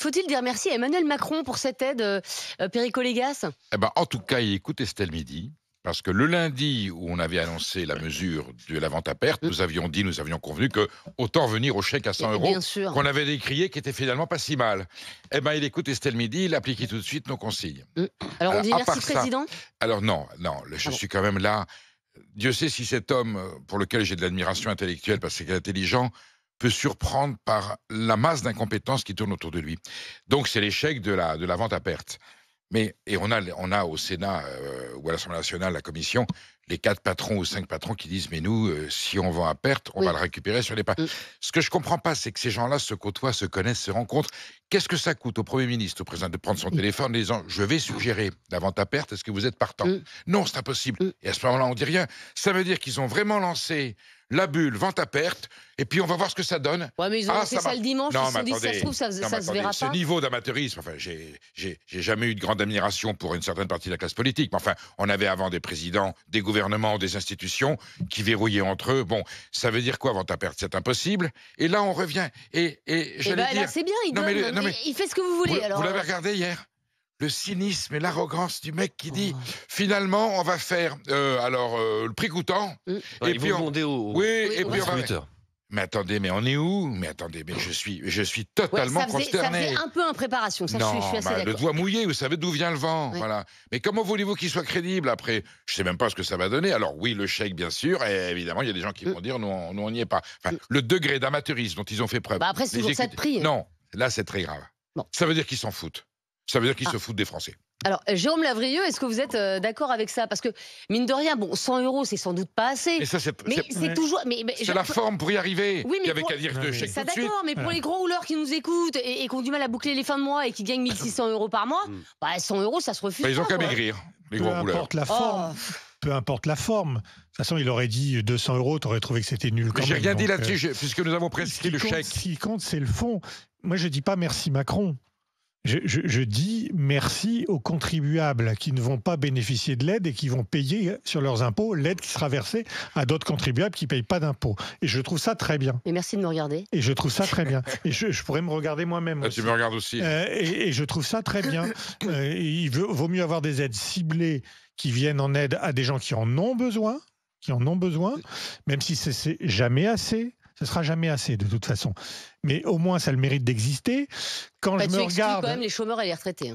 Faut-il dire merci à Emmanuel Macron pour cette aide, Perico Légas? Eh ben, en tout cas, il écoute Estelle Midi. Parce que le lundi où on avait annoncé la mesure de la vente à perte, nous avions convenu que autant venir au chèque à 100 euros Bien sûr. qu'on avait décrié, qui était finalement pas si mal. Eh ben, il écoute Estelle Midi, il applique tout de suite nos consignes. Alors on dit à merci, part ça- président? Alors non, je suis quand même là. Dieu sait si cet homme, pour lequel j'ai de l'admiration intellectuelle parce qu'il est intelligent, peut surprendre par la masse d'incompétences qui tournent autour de lui. Donc c'est l'échec de la vente à perte. Et on a au Sénat ou à l'Assemblée nationale, la commission, les 4 patrons ou 5 patrons qui disent « mais nous, si on vend à perte, on va le récupérer sur les pas ». Ce que je comprends pas, c'est que ces gens-là se côtoient, se connaissent, se rencontrent. Qu'est-ce que ça coûte au Premier ministre, au président, de prendre son téléphone en disant « je vais suggérer la vente à perte, est-ce que vous êtes partant ?» Non, c'est impossible. Et à ce moment-là, on dit rien. Ça veut dire qu'ils ont vraiment lancé la bulle, vente à perte, et puis on va voir ce que ça donne. Ouais, mais ils ont fait ça le dimanche, ils se sont dit, ça se trouve, ça se verra pas. Ce niveau d'amateurisme, enfin, j'ai jamais eu de grande admiration pour une certaine partie de la classe politique, mais enfin, on avait avant des présidents, des gouvernements, des institutions qui verrouillaient entre eux. Bon, ça veut dire quoi, vente à perte? C'est impossible. Et là, on revient. Et j'allais dire... Là, c'est bien, il fait ce que vous voulez. Vous l'avez regardé hier? Le cynisme et l'arrogance du mec qui dit finalement on va faire le prix coûtant et puis on va... Mais attendez, mais on est où? Mais attendez, mais je suis totalement consterné. Ça faisait un peu en préparation, ça, je suis assez d'accord. Le doigt mouillé, vous savez d'où vient le vent, voilà. Mais comment voulez-vous qu'il soit crédible après? Je sais même pas ce que ça va donner. Alors oui, le chèque bien sûr, et évidemment il y a des gens qui vont dire nous on n'y est pas. Enfin, le degré d'amateurisme dont ils ont fait preuve. Après c'est toujours ça de prix. Non, là c'est très grave. Ça veut dire qu'ils s'en foutent. Ça veut dire qu'ils se foutent des Français. Alors, Jérôme Lavrieux, est-ce que vous êtes d'accord avec ça? Parce que, mine de rien, 100 euros, c'est sans doute pas assez. Mais ça, c'est toujours... c'est la forme pour y arriver. Oui, mais il y avait qu'à dire le chèque tout de suite. D'accord, mais pour les gros rouleurs qui nous écoutent et qui ont du mal à boucler les fins de mois et qui gagnent 1600 euros par mois, 100 euros, ça se refuse. Ils ont qu'à maigrir, les gros rouleurs. Peu importe la forme. De toute façon, il aurait dit 200 euros, tu aurais trouvé que c'était nul. J'ai rien dit là-dessus, puisque nous avons prescrit le chèque. Ce qui compte, c'est le fond. Moi, je dis pas merci Macron. Je dis merci aux contribuables qui ne vont pas bénéficier de l'aide et qui vont payer sur leurs impôts l'aide qui sera versée à d'autres contribuables qui ne payent pas d'impôts. Et je trouve ça très bien. Et merci de me regarder. Et je trouve ça très bien. Et je pourrais me regarder moi-même. Tu me regardes aussi. Et je trouve ça très bien. Il vaut mieux avoir des aides ciblées qui viennent en aide à des gens qui en ont besoin, même si c'est jamais assez. Ce sera jamais assez de toute façon. Mais au moins, ça a le mérite d'exister. Quand je me regarde, quand même les chômeurs et les retraités.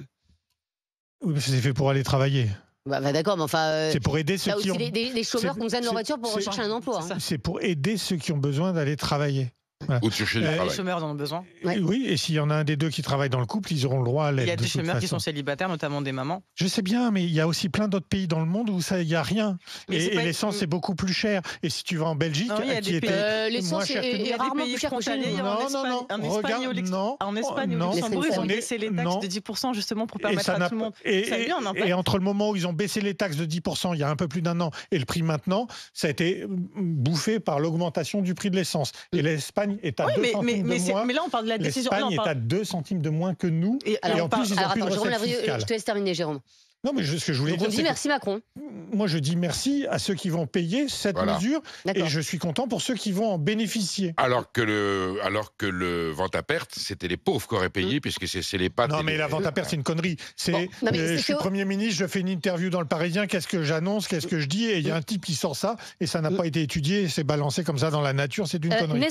Oui, mais c'est fait pour aller travailler. D'accord, mais enfin... c'est pour aider ceux qui ont... des chômeurs qui ont besoin de leur voiture pour rechercher un emploi. C'est pour aider ceux qui ont besoin d'aller travailler. Voilà. Ou de chercher du travail. Les chômeurs en ont besoin. Oui, et s'il y en a un des deux qui travaille dans le couple, ils auront le droit à l'aide. Il y a des chômeurs qui sont célibataires, notamment des mamans. Je sais bien, mais il y a aussi plein d'autres pays dans le monde où il n'y a rien. Et l'essence est beaucoup plus chère. Et si tu vas en Belgique, l'essence est rarement plus chère que chez nous. En Espagne, au Luxembourg, ils ont baissé les taxes de 10% justement pour permettre à tout le monde. Et entre le moment où ils ont baissé les taxes de 10% il y a un peu plus d'un an et le prix maintenant, ça a été bouffé par l'augmentation du prix de l'essence. Et l'Espagne est à 2 centimes de moins. Mais là, on parle de la décision. L'Espagne est à 2 centimes de moins que nous. Et en plus, ils ont plus de recettes fiscales. Je te laisse terminer, Jérôme. Non, mais ce que je voulais dire, on dit merci Macron. Moi, je dis merci à ceux qui vont payer cette mesure, et je suis content pour ceux qui vont en bénéficier. Alors que le vente à perte, c'était les pauvres qui auraient payé, puisque c'est les pattes. Non, mais la vente à perte, c'est une connerie. Je suis Premier ministre, je fais une interview dans le Parisien, qu'est-ce que j'annonce, qu'est-ce que je dis, et il y a un type qui sort ça, et ça n'a pas été étudié, c'est balancé comme ça dans la nature, c'est une connerie.